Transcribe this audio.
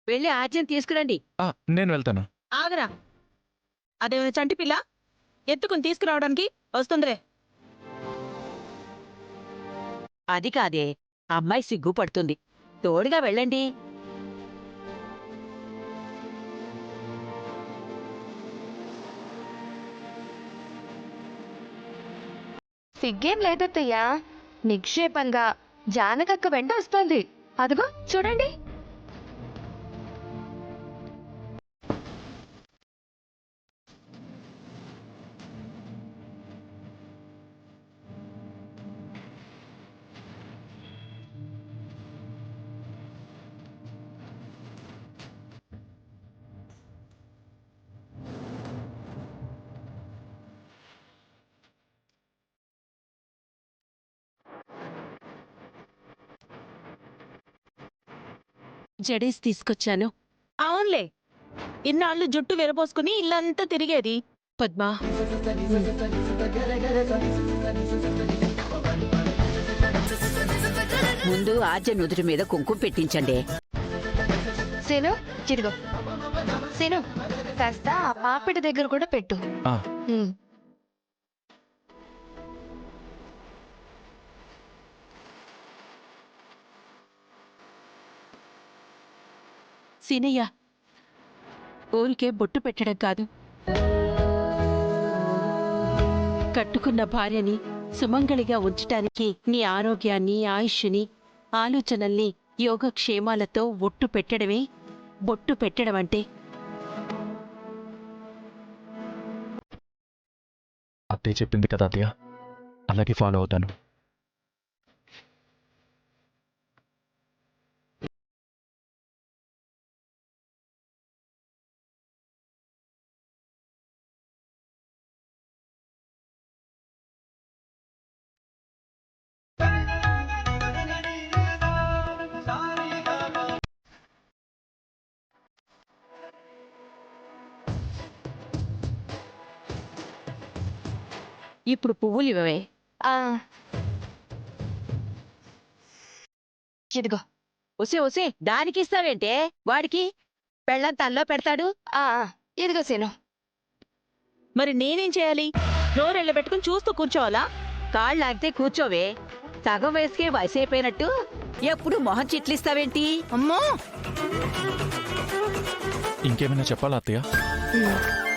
వెళ్ళి ఆజ్యం తీసుకురండి. నేను వెళ్తాను. ఆగరా, అదేమైనా చంటి పిల్ల ఎత్తుకుని తీసుకురావడానికి వస్తుందిరే. అది కాదే, అమ్మాయి సిగ్గుపడుతుంది. తోడుగా వెళ్ళండి. సిగ్గేం లేదత్తయ్యా, నిక్షేపంగా జానకక్క వెంట వస్తోంది. అదిగో చూడండి. జడేసి తీసుకొచ్చాను. అవునులే, ఇన్నాళ్ళు జుట్టు విరబోసుకుని ఇల్లంతా తిరిగేది. పద్మా, ముందు ఆజ్య నుదుటి మీద కుంకుమ పెట్టించండి. సీను, ఇదిగో సీను, కాస్త ఆ పాపిడి దగ్గర కూడా పెట్టు. ఆ, ఉమ్. సీనయ్య, ఊరికే బొట్టు పెట్టడం కాదు, కట్టుకున్న భార్యని సుమంగళిగా ఉంచటానికి నీ ఆరోగ్యాన్ని, ఆయుష్ని, ఆలోచనల్ని యోగక్షేమాలతో ఒట్టు పెట్టడమే బొట్టు పెట్టడం అంటే. అత్తయ్య చెప్పింది కదా అత్తయ్య, అలాగే ఫాలో అవుతాను. ఇప్పుడు పువ్వులు ఇవ్వవే. ఆ, ఇదిగో. ఒసే ఒసే, దానికిస్తావేంటే? వాడికి పెళ్ళం తల్లో పెడతాడు. ఇదిగో సీను. మరి నేనేం చేయాలి? నోరెళ్ళ పెట్టుకుని చూస్తూ కూర్చోవాలా? కాళ్ళాగితే కూర్చోవే. సగం వయసుకే వయసు అయిపోయినట్టు ఎప్పుడు మొహం చిట్లిస్తావేంటి? అమ్మో, ఇంకేమైనా చెప్పాలా అత్తయ్య? ఉమ్.